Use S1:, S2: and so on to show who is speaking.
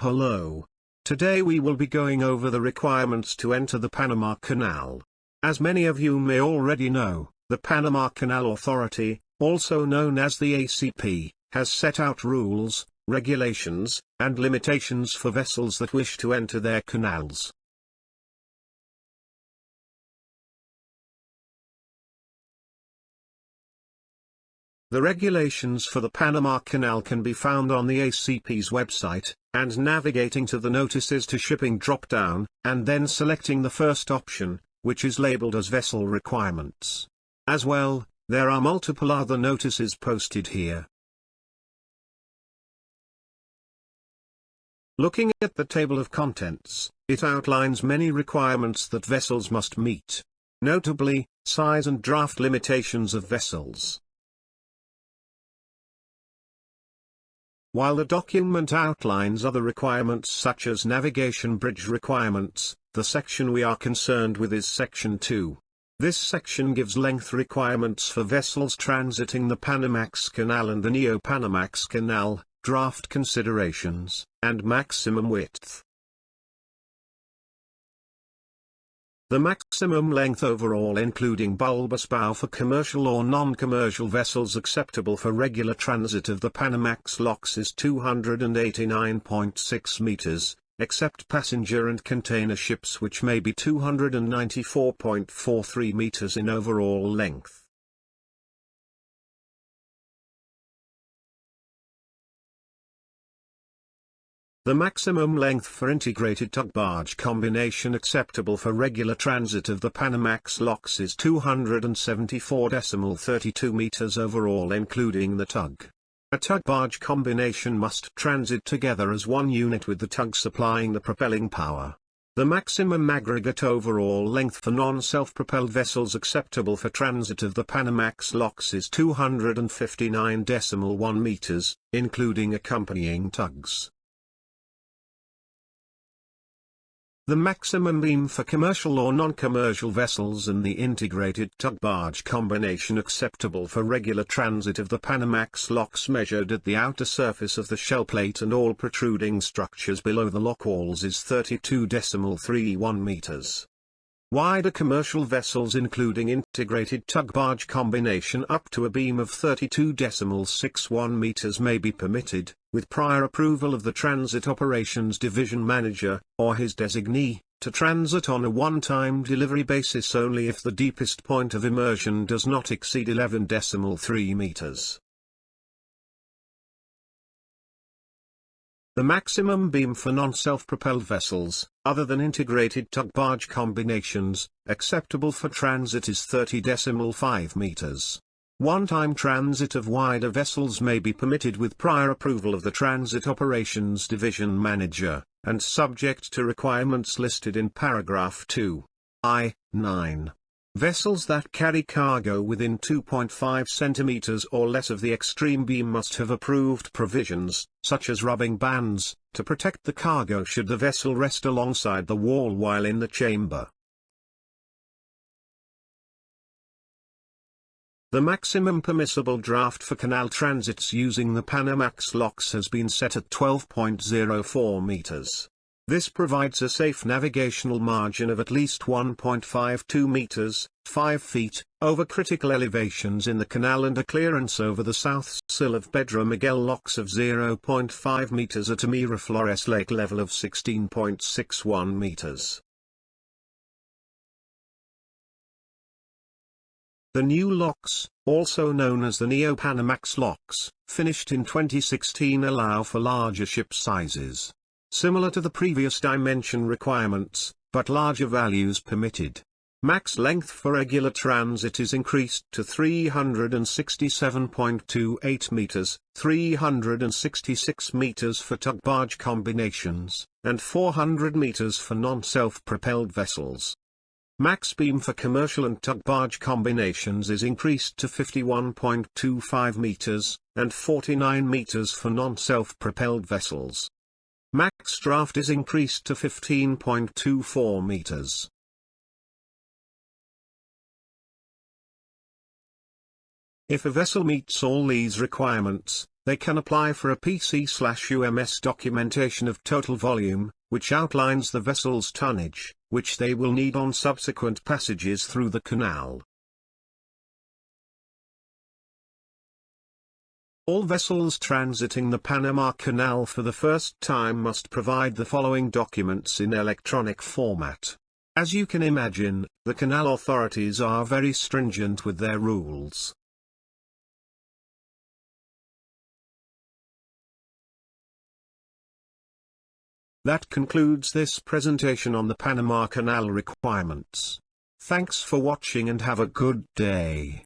S1: Hello. Today we will be going over the requirements to enter the Panama Canal. As many of you may already know, the Panama Canal Authority, also known as the ACP, has set out rules, regulations, and limitations for vessels that wish to enter their canals. The regulations for the Panama Canal can be found on the ACP's website, and navigating to the Notices to Shipping drop-down, and then selecting the first option, which is labeled as Vessel Requirements. As well, there are multiple other notices posted here. Looking at the table of contents, it outlines many requirements that vessels must meet. Notably, size and draft limitations of vessels. While the document outlines other requirements such as navigation bridge requirements, the section we are concerned with is Section 2. This section gives length requirements for vessels transiting the Panamax Canal and the Neo-Panamax Canal, draft considerations, and maximum width. The maximum length overall including bulbous bow for commercial or non-commercial vessels acceptable for regular transit of the Panamax locks is 289.6 meters, except passenger and container ships which may be 294.43 meters in overall length. The maximum length for integrated tug-barge combination acceptable for regular transit of the Panamax locks is 274.32 meters overall including the tug. A tug-barge combination must transit together as one unit with the tug supplying the propelling power. The maximum aggregate overall length for non-self-propelled vessels acceptable for transit of the Panamax locks is 259.1 meters, including accompanying tugs. The maximum beam for commercial or non-commercial vessels and the integrated tug-barge combination acceptable for regular transit of the Panamax locks measured at the outer surface of the shell plate and all protruding structures below the lock walls is 32.31 meters. Wider commercial vessels including integrated tug-barge combination up to a beam of 32.61 meters may be permitted, with prior approval of the Transit Operations Division Manager, or his designee, to transit on a one-time delivery basis only if the deepest point of immersion does not exceed 11.3 meters. The maximum beam for non-self-propelled vessels, other than integrated tug-barge combinations, acceptable for transit is 30.5 meters. One-time transit of wider vessels may be permitted with prior approval of the Transit Operations Division Manager, and subject to requirements listed in paragraph 2(I)(9). Vessels that carry cargo within 2.5 centimeters or less of the extreme beam must have approved provisions, such as rubbing bands, to protect the cargo should the vessel rest alongside the wall while in the chamber. The maximum permissible draft for canal transits using the Panamax locks has been set at 12.04 meters. This provides a safe navigational margin of at least 1.52 meters, 5 feet, over critical elevations in the canal and a clearance over the south sill of Pedro Miguel locks of 0.5 meters at a Miraflores lake level of 16.61 meters. The new locks, also known as the Neo-Panamax locks, finished in 2016 allow for larger ship sizes. Similar to the previous dimension requirements, but larger values permitted. Max length for regular transit is increased to 367.28 meters, 366 meters for tug-barge combinations, and 400 meters for non-self-propelled vessels. Max beam for commercial and tug-barge combinations is increased to 51.25 meters, and 49 meters for non-self-propelled vessels. Max draft is increased to 15.24 meters. If a vessel meets all these requirements, they can apply for a PC/UMS documentation of total volume, which outlines the vessel's tonnage, which they will need on subsequent passages through the canal. All vessels transiting the Panama Canal for the first time must provide the following documents in electronic format. As you can imagine, the canal authorities are very stringent with their rules. That concludes this presentation on the Panama Canal requirements. Thanks for watching and have a good day.